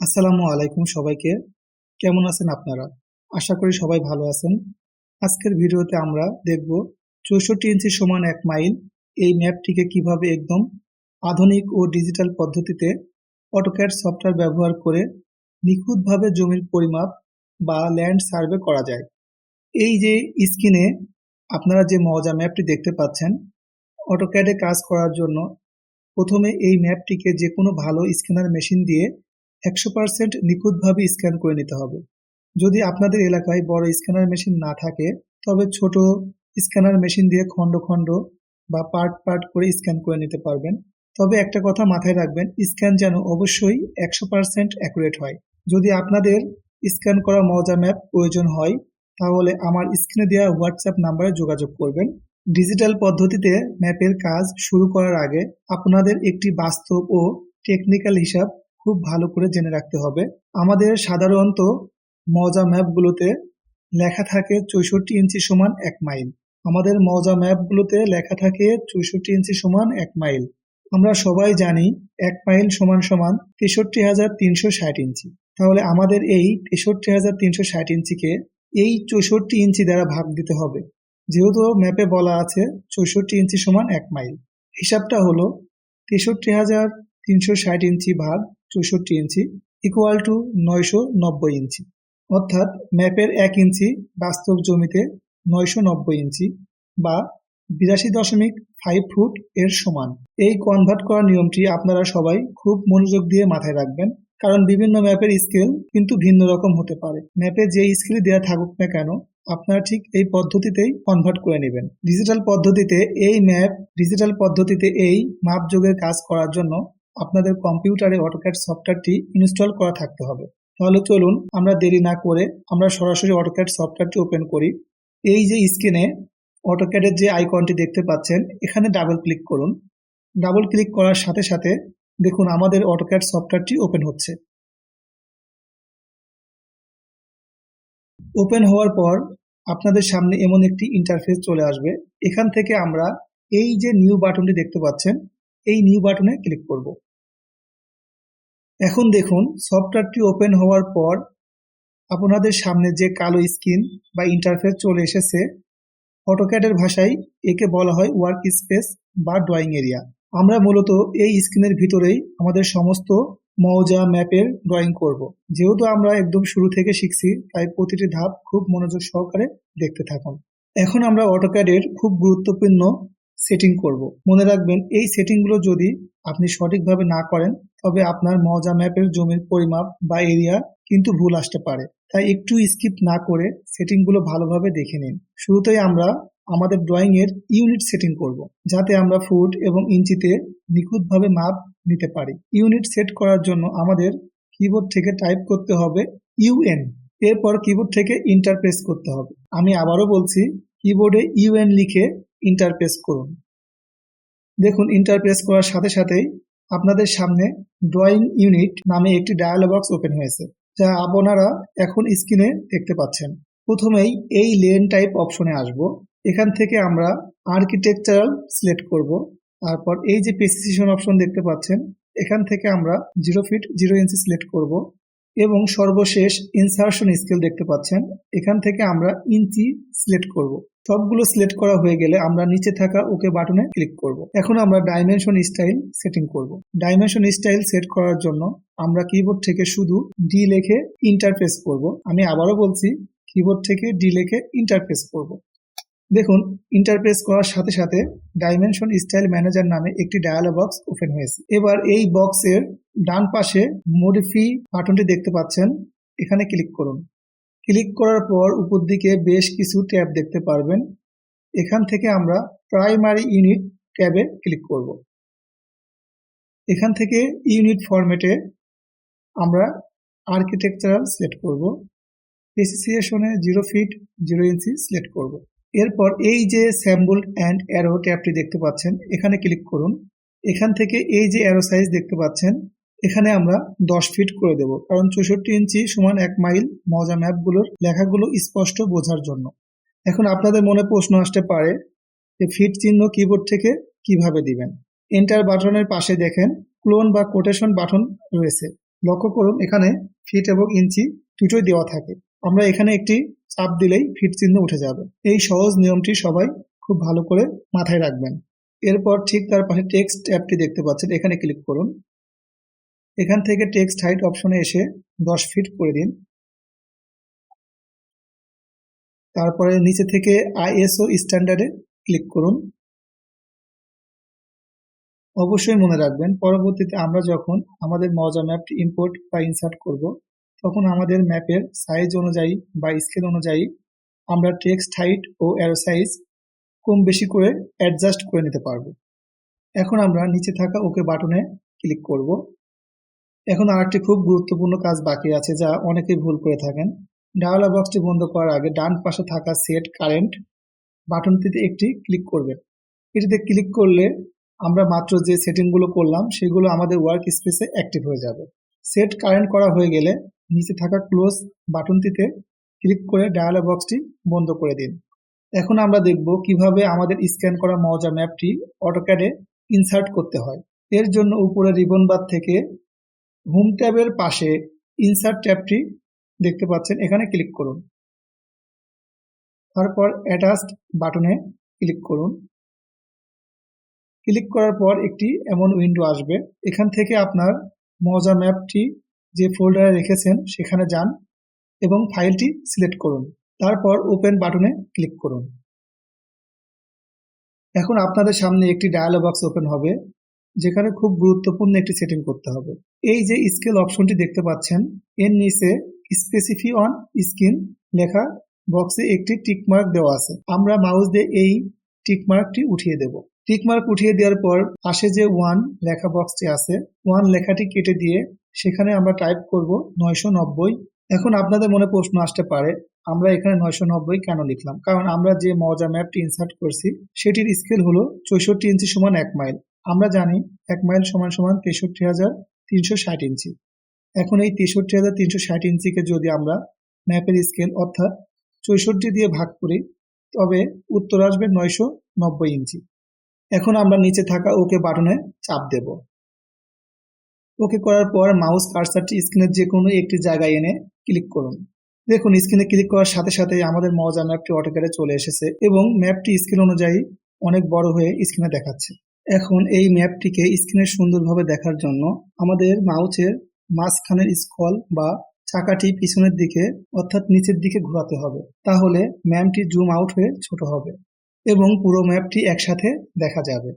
আসসালামু আলাইকুম সবাইকে। কেমন আছেন আপনারা? আশা করি সবাই ভালো আছেন। আজকের ভিডিওতে আমরা দেখব ৬৪ ইঞ্চি সমান ১ মাইল এই ম্যাপটিকে কিভাবে একদম আধুনিক ও ডিজিটাল পদ্ধতিতে অটোক্যাড সফটওয়্যার ব্যবহার করে নিখুঁতভাবে জমির পরিমাপ বা ল্যান্ড সার্ভে করা যায়। এই যে স্ক্রিনে আপনারা যে মজা ম্যাপটি দেখতে পাচ্ছেন, অটোক্যাডে কাজ করার জন্য প্রথমে এই ম্যাপটিকে যেকোনো ভালো স্ক্যানার মেশিন দিয়ে ১০০% নিখুঁতভাবে স্ক্যান করে নিতে হবে। যদি আপনাদের এলাকায় বড় স্ক্যানার মেশিন না থাকে, তবে ছোট স্ক্যানার মেশিন দিয়ে খণ্ড খণ্ড বা পার্ট পার্ট করে স্ক্যান করে নিতে পারবেন। তবে একটা কথা মাথায় রাখবেন, স্ক্যান যেন অবশ্যই ১০০% অ্যাকুরেট হয়। যদি আপনাদের স্ক্যান করা মজা ম্যাপ প্রয়োজন হয়, তাহলে আমার স্ক্রিনে দেওয়া হোয়াটসঅ্যাপ নাম্বারে যোগাযোগ করবেন। ডিজিটাল পদ্ধতিতে ম্যাপের কাজ শুরু করার আগে আপনাদের একটি বাস্তব ও টেকনিক্যাল হিসাব খুব ভালো করে জেনে রাখতে হবে। আমাদের সাধারণত মজা ম্যাপগুলোতে লেখা থাকে ৬৪ ইঞ্চি সমান ১ মাইল। আমাদের মজা ম্যাপগুলোতে লেখা থাকে ৬৪ ইঞ্চি সমান ১ মাইল। আমরা সবাই জানি ১ মাইল সমান সমান ৬৩,৩৬০ ইঞ্চি। তাহলে আমাদের এই ৬৩,৩৬০ ইঞ্চিকে এই ৬৪ ইঞ্চি দ্বারা ভাগ দিতে হবে। যেহেতু ম্যাপে বলা আছে ৬৪ ইঞ্চি সমান ১ মাইল, হিসাবটা হলো ৬৩,৩৬০ ইঞ্চি ভাগ ৬৪ ইঞ্চি ইকুয়াল টু ৯৯০ ইঞ্চি। অর্থাৎ ম্যাপের ১ ইঞ্চি বাস্তব জমিতে ৯৯০ ইঞ্চি বা ৮২.৫ ফুট এর সমান। এই কনভার্ট করার নিয়মটি আপনারা সবাই খুব মনোযোগ দিয়ে মাথায় রাখবেন, কারণ বিভিন্ন ম্যাপের স্কেল কিন্তু ভিন্ন রকম হতে পারে। ম্যাপে যে স্কেল দেওয়া থাকুক না কেন, আপনারা ঠিক এই পদ্ধতিতেই কনভার্ট করে নেবেন। ডিজিটাল পদ্ধতিতে এই মাপযোগের কাজ করার জন্য আপনাদের কম্পিউটারে অটোক্যাড সফটওয়্যারটি ইনস্টল করা থাকতে হবে। তাহলে চলুন আমরা দেরি না করে আমরা সরাসরি অটোক্যাড সফটওয়্যারটি ওপেন করি। এই যে স্ক্রিনে অটোক্যাডের যে আইকনটি দেখতে পাচ্ছেন, এখানে ডাবল ক্লিক করুন। ডাবল ক্লিক করার সাথে সাথে দেখুন আমাদের অটোক্যাড সফটওয়্যারটি ওপেন হচ্ছে। ওপেন হওয়ার পর আপনাদের সামনে এমন একটি ইন্টারফেস চলে আসবে। এখান থেকে আমরা এই যে নিউ বাটনটি দেখতে পাচ্ছেন, এই নিউ বাটনে ক্লিক করব। এখন দেখুন সফটওয়্যারটি ওপেন হওয়ার পর আপনাদের সামনে যে কালো স্ক্রিন বা ইন্টারফেস চলে এসেছে, অটোক্যাডের ভাষায় একে বলা হয় ওয়ার্ক স্পেস বা ড্রয়িং এরিয়া। আমরা মূলত এই স্ক্রিনের ভিতরেই আমাদের সমস্ত মৌজা ম্যাপের ড্রয়িং করব। যেহেতু আমরা একদম শুরু থেকে শিখছি, তাই প্রতিটি ধাপ খুব মনোযোগ সহকারে দেখতে থাকুন। এখন আমরা অটোক্যাডের খুব গুরুত্বপূর্ণ সেটিং করব। মনে রাখবেন, এই সেটিংগুলো যদি আপনি সঠিকভাবে না করেন, তবে আপনার মৌজা ম্যাপের জমির পরিমাপ বা এরিয়া কিন্তু ভুল আসতে পারে। তাই একটু স্কিপ না করে সেটিংগুলো ভালোভাবে দেখে নিন। শুরুতেই আমরা আমাদের ড্রয়িং এর ইউনিট সেটিং করব, যাতে আমরা ফুট এবং ইঞ্চিতে নিখুঁতভাবে মাপ নিতে পারি। ইউনিট সেট করার জন্য আমাদের কিবোর্ড থেকে টাইপ করতে হবে ইউএন। এরপর কিবোর্ড থেকে ইন্টার প্রেস করতে হবে। আমি আবারও বলছি, কিবোর্ডে ইউএন লিখে ইন্টার প্রেস করুন। দেখুন ইন্টার প্রেস করার সাথে সাথেই আপনাদের সামনে ড্রয়িং ইউনিট নামে একটি ডায়ালগ বক্স ওপেন হয়েছে, যা আপনারা এখন স্ক্রিনে দেখতে পাচ্ছেন। প্রথমেই এই লেন টাইপ অপশনে আসব। এখান থেকে আমরা আর্কিটেকচারাল সিলেক্ট করব। তারপর এই যে প্রেসিশন অপশন দেখতে পাচ্ছেন, এখান থেকে আমরা 0 ফিট 0 ইঞ্চি সিলেক্ট করব এবং সর্বশেষ ইনসারশন স্কেল দেখতে পাচ্ছেন, এখান থেকে আমরা ইঞ্চি সিলেক্ট করব। সবগুলো সিলেক্ট করা হয়ে গেলে আমরা নিচে থাকা ওকে বাটনে ক্লিক করব। এখন আমরা ডাইমেনশন স্টাইল সেটিং করব। ডাইমেনশন স্টাইল সেট করার জন্য আমরা কিবোর্ড থেকে শুধু ডি লিখে ইন্টারফেস করব। আমি আবারও বলছি, কিবোর্ড থেকে ডি লিখে ইন্টারফেস করব। দেখুন ইন্টারপ্রেস করার সাথে সাথে ডাইমেনশন স্টাইল ম্যানেজার নামে একটি ডায়ালগ বক্স ওপেন হয়েছে। এবার এই বক্সের ডান পাশে মডিফাই বাটনটি দেখতে পাচ্ছেন, এখানে ক্লিক করুন। ক্লিক করার পর উপর দিকে বেশ কিছু ট্যাব দেখতে পারবেন। এখান থেকে আমরা প্রাইমারি ইউনিট ট্যাবে ক্লিক করব। এখান থেকে ইউনিট ফরম্যাটে আমরা আর্কিটেকচারাল সিলেক্ট করব। প্রেসিশনে 0 ফিট 0 ইঞ্চি সিলেক্ট করব। এরপর এই যে স্যাম্বল অ্যান্ড অ্যারো ট্যাবটি দেখতে পাচ্ছেন, এখানে ক্লিক করুন। এখান থেকে এই যে অ্যারো সাইজ দেখতে পাচ্ছেন, এখানে আমরা 10 ফিট করে দেব, কারণ ৬৪ ইঞ্চি সমান 1 মাইল মজা ম্যাপগুলোর লেখাগুলো স্পষ্ট বোঝার জন্য। এখন আপনাদের মনে প্রশ্ন আসতে পারে যে ফিট চিহ্ন কিবোর্ড থেকে কিভাবে দিবেন। এন্টার বাটনের পাশে দেখেন ক্লোন বা কোটেশন বাটন রয়েছে। লক্ষ্য করুন এখানে ফিট এবং ইঞ্চি দুটোই দেওয়া থাকে। আমরা এখানে একটি চাপ দিলেই ফিট চিহ্ন উঠে যাবে। এই সহজ নিয়মটি সবাই খুব ভালো করে মাথায় রাখবেন। এরপর ঠিক তার পাশে টেক্সট ট্যাবটি দেখতে পাচ্ছেন, এখানে ক্লিক করুন। এখান থেকে টেক্সট হাইট অপশনে এসে 10 ফিট করে দিন। তারপরে নিচে থেকে ISO স্ট্যান্ডার্ডে ক্লিক করুন। অবশ্যই মনে রাখবেন পরবর্তীতে আমরা যখন আমাদের মজা ম্যাপটি ইম্পোর্ট বা ইনসার্ট করব, তখন আমাদের ম্যাপের সাইজ অনুযায়ী বা স্কেল অনুযায়ী আমরা টেক্সট হাইট ও অ্যারো সাইজ কম বেশি করে অ্যাডজাস্ট করে নিতে পারবো। এখন আমরা নিচে থাকা ওকে বাটনে ক্লিক করব। এখন আরেকটি খুব গুরুত্বপূর্ণ কাজ বাকি আছে, যা অনেকেই ভুল করে থাকেন। ডায়ালগ বক্সটি বন্ধ করার আগে ডান পাশে থাকা সেট কারেন্ট বাটনটিতে একটি ক্লিক করবেন। এটিতে ক্লিক করলে আমরা মাত্র যে সেটিংগুলো করলাম সেগুলো আমাদের ওয়ার্ক স্পেসে অ্যাক্টিভ হয়ে যাবে। সেট কারেন্ট করা হয়ে গেলে নিচে থাকা ক্লোজ বাটনটিতে ক্লিক করে ডায়ালগ বক্সটি বন্ধ করে দিন। এখন আমরা দেখব কিভাবে আমাদের স্ক্যান করা মজা ম্যাপটি অটোক্যাডে ইনসার্ট করতে হয়। এর জন্য উপরে রিবন বার থেকে হোম ট্যাবের পাশে ইনসার্ট ট্যাবটি দেখতে পাচ্ছেন, এখানে ক্লিক করুন। তারপর অ্যাটাচড বাটনে ক্লিক করুন। ক্লিক করার পর একটি এমন উইন্ডো আসবে। এখান থেকে আপনার মজা ম্যাপটি যে ফোল্ডারে রেখেছেন সেখানে যান এবং ফাইলটি সিলেক্ট করুন। তারপর ওপেন বাটনে ক্লিক করুন। এখন আপনাদের সামনে একটি ডায়ালগ বক্স ওপেন হবে, যেখানে খুব গুরুত্বপূর্ণ একটি সেটিং করতে হবে। এই যে স্কেল অপশনটি দেখতে পাচ্ছেন, এর নিচে স্পেসিফাই অন স্ক্রিন লেখা বক্সে একটি টিকমার্ক দেওয়া আছে। আমরা মাউস দিয়ে এই টিকমার্কটি উঠিয়ে দেব। টিকমার্ক উঠিয়ে দেওয়ার পর পাশে যে 1 লেখা বক্সটি আছে, 1 লেখাটি কেটে দিয়ে সেখানে আমরা টাইপ করব 990। এখন আপনাদের মনে প্রশ্ন আসতে পারে, আমরা এখানে 990 কেন লিখলাম? কারণ আমরা যে মজা ম্যাপটি ইনসার্ট করছি সেটির স্কেল হলো 64 ইঞ্চি সমান 1 মাইল। আমরা জানি 1 মাইল সমান সমান 63,360 ইঞ্চি। এখন এই 63,360 ইঞ্চিকে যদি আমরা ম্যাপের স্কেল অর্থাৎ 64 দিয়ে ভাগ করি, তবে উত্তর আসবে 990 ইঞ্চি। এখন আমরা নিচে থাকা ওকে বাটনে চাপ দেব। ওকে করার পর মাউস কার্সারটি স্ক্রিনের যে কোনো একটি জায়গায় এনে ক্লিক করুন। দেখুন স্ক্রিনে ক্লিক করার সাথে সাথে আমাদের মজা ম্যাপটি অটোক্যাডে চলে এসেছে এবং ম্যাপটি স্কেল অনুযায়ী অনেক বড় হয়ে স্ক্রিনে দেখাচ্ছে। এখন এই ম্যাপটিকে স্ক্রিনে সুন্দরভাবে দেখার জন্য আমাদের মাউসের মাঝখানের স্ক্রল বা চাকাটি পিছনের দিকে অর্থাৎ নিচের দিকে ঘোরাতে হবে। তাহলে ম্যাপটি জুম আউট হয়ে ছোট হবে এবং পুরো ম্যাপটি একসাথে দেখা যাবে।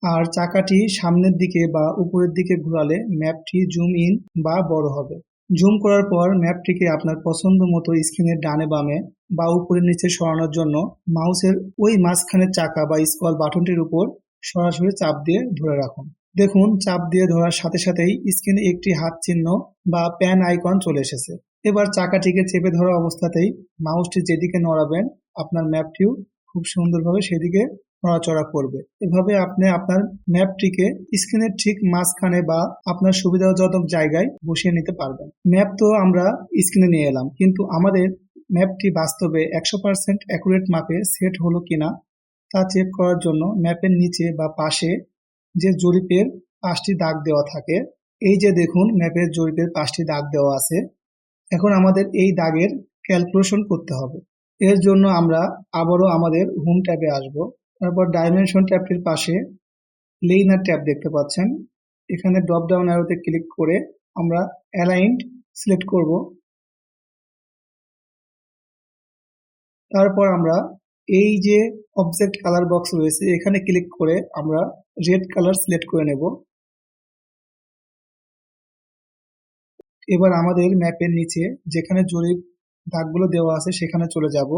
আর চাকাটি সামনের দিকে বা উপরের দিকে ঘোরালে ম্যাপটি জুম ইন বা বড় হবে। জুম করার পর ম্যাপটিকে আপনার পছন্দ মতো স্ক্রিনের ডানে বামে বা উপরে নিচে সরানোর জন্য মাউসের ওই মাঝখানের চাকা বা স্ক্রল বাটনটির উপর সরাসরি চাপ দিয়ে ধরে রাখুন। দেখুন চাপ দিয়ে ধরার সাথে সাথেই স্ক্রিনে একটি হাত চিহ্ন বা প্যান আইকন চলে এসেছে। এবার চাকাটিকে চেপে ধরা অবস্থাতেই মাউসটি যেদিকে নড়াবেন আপনার ম্যাপটিও খুব সুন্দরভাবে সেদিকে নড়াচড়া করবে। এভাবে আপনি আপনার ম্যাপটিকে স্ক্রিনের ঠিক মাঝখানে বা আপনার সুবিধাজনক জায়গায় বসিয়ে নিতে পারবেন। ম্যাপ তো আমরা স্ক্রিনে নিয়ে এলাম, কিন্তু আমাদের ম্যাপটি বাস্তবে 100% অ্যাকুরেট মাপে সেট হলো কিনা তা চেক করার জন্য ম্যাপের নিচে বা পাশে যে জরিপের 5টি দাগ দেওয়া থাকে, এই যে দেখুন ম্যাপের জরিপের 5টি দাগ দেওয়া আছে। এখন আমাদের এই দাগের ক্যালকুলেশন করতে হবে। এর জন্য আমরা আবারও আমাদের হোম ট্যাবে আসব। তারপর ডাইমেনশন ট্যাবটির পাশে লিনিয়ার ট্যাব দেখতে পাচ্ছেন, এখানে ড্রপ ডাউন অ্যারোতে ক্লিক করে আমরা অ্যালাইনড সিলেক্ট করব। তারপর আমরা এই যে অবজেক্ট কালার বক্স রয়েছে এখানে ক্লিক করে আমরা রেড কালার সিলেক্ট করে নেব। এবার আমাদের ম্যাপের নিচে যেখানে জরিপ দাগগুলো দেওয়া আছে সেখানে চলে যাব।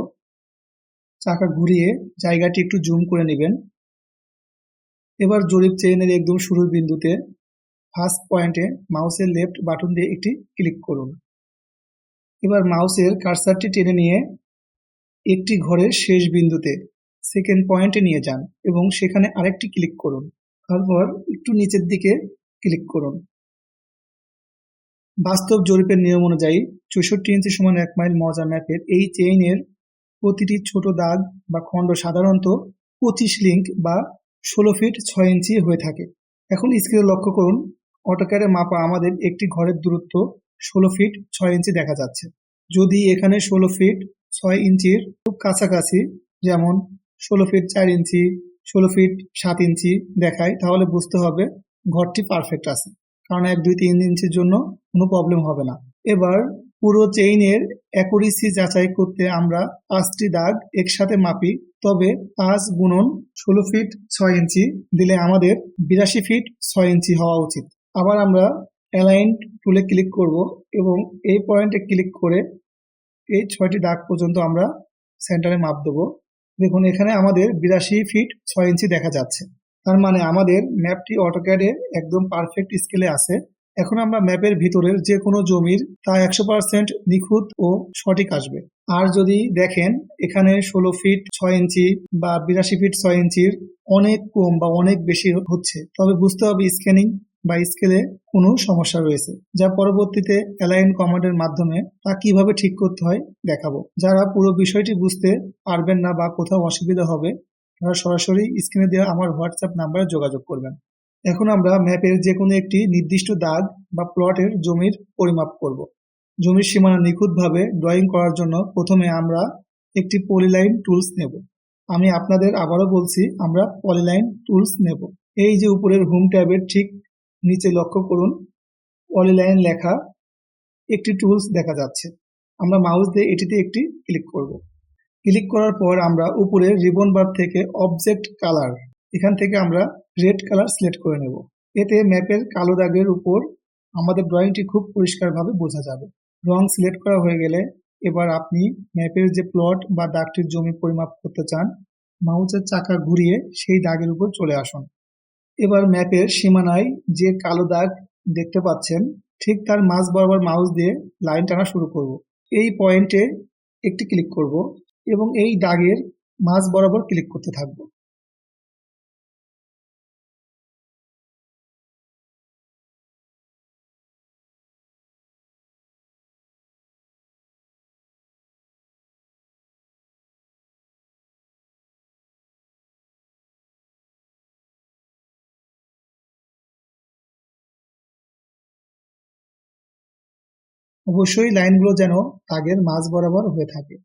চাকা ঘুরিয়ে জায়গাটি একটু জুম করে নেবেন। এবার জরিপ চেইনের একদম শুরুর বিন্দুতে ফার্স্ট পয়েন্টে মাউসের লেফট বাটন দিয়ে একটি ক্লিক করুন। এবার মাউসের কার্সারটি টেনে নিয়ে একটি ঘরের শেষ বিন্দুতে সেকেন্ড পয়েন্টে নিয়ে যান এবং সেখানে আরেকটি ক্লিক করুন। তারপর একটু নিচের দিকে ক্লিক করুন। বাস্তব জরিপের নিয়ম অনুযায়ী 64 ইঞ্চি সমান 1 মাইল মজা ম্যাপের এই চেইনের প্রতিটি ছোট দাগ বা খণ্ড সাধারণত 25 লিঙ্ক বা 16 ফিট 6 ইঞ্চি হয়ে থাকে। এখন স্ক্রিনে লক্ষ্য করুন অটোক্যাডে মাপা আমাদের একটি ঘরের দূরত্ব 16 ফিট 6 ইঞ্চি দেখা যাচ্ছে। যদি এখানে 16 ফিট 6 ইঞ্চির খুব কাছাকাছি, যেমন 16 ফিট 4 ইঞ্চি, 16 ফিট 7 ইঞ্চি দেখায়, তাহলে বুঝতে হবে ঘরটি পারফেক্ট আছে, কারণ 1, 2, 3 ইঞ্চির জন্য কোনো প্রবলেম হবে না। এবার পুরো চেইনের অ্যাকুরেসি যাচাই করতে আমরা 5টি দাগ একসাথে মাপি, তবে 5 গুণন 16 ফিট 6 ইঞ্চি দিলে আমাদের 82 ফিট 6 ইঞ্চি হওয়া উচিত। আবার আমরা অ্যালাইন টুলে ক্লিক করব এবং এই পয়েন্টে ক্লিক করে এই 6টি দাগ পর্যন্ত আমরা সেন্টারে মাপ দেব। দেখুন এখানে আমাদের 82 ফিট 6 ইঞ্চি দেখা যাচ্ছে। তার মানে আমাদের ম্যাপটি অটোক্যাডে একদম পারফেক্ট স্কেলে আছে। এখন আমরা ম্যাপের ভিতরের যে কোনো জমির তা 100% নিখুঁত ও সঠিক আসবে। আর যদি দেখেন এখানে 16 ফিট 6 ইঞ্চি বা 82 ফিট 6 ইঞ্চির অনেক কম বা অনেক বেশি হচ্ছে, তবে বুঝতে হবে স্ক্যানিং বা স্কেলে কোনো সমস্যা রয়েছে, যা পরবর্তীতে অ্যালাইন কমান্ডের মাধ্যমে তা কিভাবে ঠিক করতে হয় দেখাবো। যারা পুরো বিষয়টি বুঝতে পারবেন না বা কোথাও অসুবিধা হবে, তারা সরাসরি স্ক্রিনে দেওয়া আমার হোয়াটসঅ্যাপ নাম্বারে যোগাযোগ করবেন। এখন আমরা ম্যাপের যে কোনো একটি নির্দিষ্ট দাগ বা প্লটের জমির পরিমাপ করব। জমির সীমানা নিখুঁতভাবে ড্রয়িং করার জন্য প্রথমে আমরা একটি পলিলাইন টুলস নেব। আমি আপনাদের আবারও বলছি, আমরা পলিলাইন টুলস নেব। এই যে উপরের হোম ট্যাবের ঠিক নিচে লক্ষ্য করুন, পলিলাইন লেখা একটি টুলস দেখা যাচ্ছে। আমরা মাউস দিয়ে এটিতে একটি ক্লিক করব। ক্লিক করার পর আমরা উপরের রিবন বার থেকে অবজেক্ট কালার, এখান থেকে আমরা রেড কালার সিলেক্ট করে নেব। এতে ম্যাপের কালো দাগের উপর আমাদের ড্রয়িংটি খুব পরিষ্কারভাবে বোঝা যাবে। রং সিলেক্ট করা হয়ে গেলে এবার আপনি ম্যাপের যে প্লট বা দাগটির জমি পরিমাপ করতে চান, মাউসের চাকা ঘুরিয়ে সেই দাগের উপর চলে আসুন। এবার ম্যাপের সীমানায় যে কালো দাগ দেখতে পাচ্ছেন, ঠিক তার মাঝ বরাবর মাউস দিয়ে লাইন টানা শুরু করব। এই পয়েন্টে একটি ক্লিক করব এবং এই দাগের মাঝ বরাবর ক্লিক করতে থাকব। অবশ্যই লাইনগুলো যেন দাগের মাঝ বরাবর হয়ে থাকে।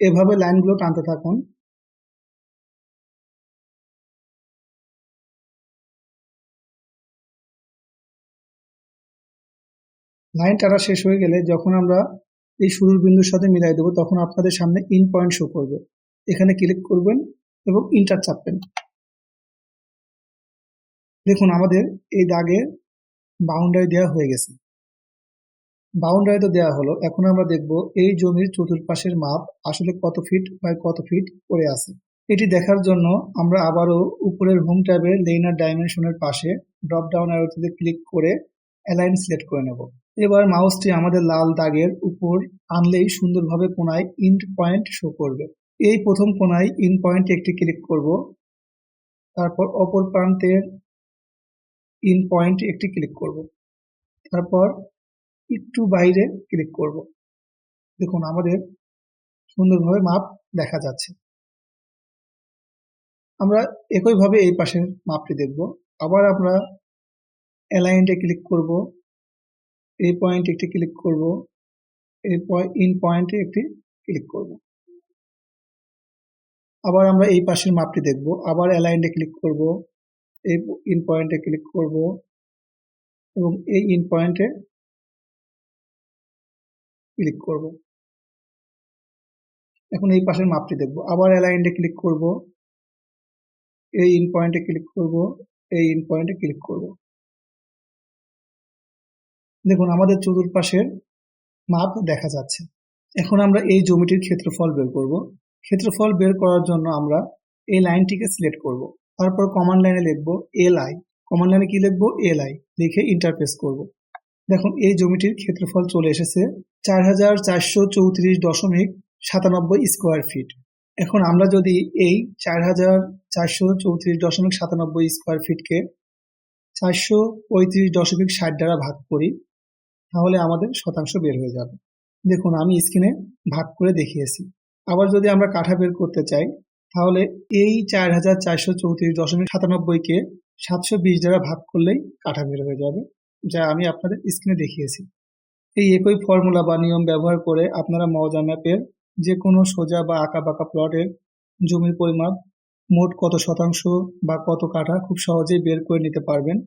এভাবে লাইনগুলো টানতে থাকুন। লাইন টানা শেষ হয়ে গেলে যখন আমরা এই শুরুর বিন্দুর সাথে মিলাই দেবো, তখন আপনাদের সামনে ইন পয়েন্ট শো করবে। এখানে ক্লিক করবেন এবং ইন্টার চাপবেন। দেখুন আমাদের এই দাগে বাউন্ডারি দেওয়া হয়ে গেছে। বাউন্ডারি তো দেওয়া হলো, এখন আমরা দেখব এই জমির চতুর্পাশের মাপ আসলে কত ফিট বাই কত ফিট পড়ে আছে। এটি দেখার জন্য আমরা আবারও উপরের হোম ট্যাবে লেইনার ডাইমেনশনের পাশে ড্রপ ডাউন অ্যারোতে ক্লিক করে অ্যালাইন সিলেক্ট করে নেব। এবার মাউসটি আমাদের লাল দাগের উপর আনলেই সুন্দরভাবে কোণায় ইন্ড পয়েন্ট শো করবে। এই প্রথম কোণায় ইন পয়েন্টে একটি ক্লিক করব, তারপর অপর প্রান্তের ইন পয়েন্টে একটি ক্লিক করব, তারপর একটু বাইরে ক্লিক করব। দেখুন আমাদের সুন্দরভাবে মাপ দেখা যাচ্ছে। আমরা একইভাবে এই পাশের মাপটি দেখব। আবার আমরা অ্যালাইনটে ক্লিক করব, এই পয়েন্টে একটি ক্লিক করব, এই ইন পয়েন্টে একটি ক্লিক করব। আবার আমরা এই পাশের মাপটি দেখব, আবার অ্যালাইনটে ক্লিক করব, এই ইন পয়েন্টে ক্লিক করব এবং এই ইন পয়েন্টে ক্লিক করব। এখন এই পাশের মাপটি দেখব, আবার অ্যালাইনটে ক্লিক করব, এই ইন পয়েন্টে ক্লিক করব, এই ইন পয়েন্টে ক্লিক করব। দেখুন আমাদের চতুর্পাশের মাপ দেখা যাচ্ছে। এখন আমরা এই জমিটির ক্ষেত্রফল বের করব। ক্ষেত্রফল বের করার জন্য আমরা এই লাইনটিকে সিলেক্ট করব। তারপর কমান্ড লাইনে লিখবো এলআই। কমান্ড লাইনে কি লিখবো? এলআই লিখে ইন্টারফেস করব। দেখুন এই জমিটির ক্ষেত্রফল চলে এসেছে ৪,৪34.৯৭ স্কোয়ার ফিট। এখন আমরা যদি এই ৪,৪34.৯৭ স্কোয়ার ফিটকে ৪35.৬০ দ্বারা ভাগ করি, তাহলে আমাদের শতাংশ বের হয়ে যাবে। দেখুন আমি স্ক্রিনে ভাগ করে দেখিয়েছি। আবার যদি আমরা কাঠা বের করতে চাই, তাহলে এই ৪,৪34.৯৭কে ৭২০ দ্বারা ভাগ করলেই কাঠা বের হয়ে যাবে, যা আমি আপনাদের স্ক্রিনে দেখিয়েছি। এই একই ফর্মুলা বা নিয়ম ব্যবহার করে আপনারা মৌজা ম্যাপের যে কোনো সোজা বা আঁকা বাঁকা প্লটের জমির পরিমাপ, মোট কত শতাংশ বা কত কাঠা খুব সহজেই বের করে নিতে পারবেন।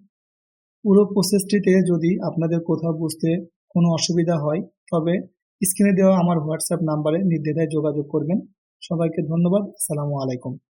পুরো প্রসেসটিতে যদি আপনাদের কোথাও বুঝতে কোনো অসুবিধা হয়, তবে স্ক্রিনে দেওয়া আমার হোয়াটসঅ্যাপ নাম্বারে নির্দ্বিধায় যোগাযোগ করবেন। সবাইকে ধন্যবাদ। আসসালামু আলাইকুম।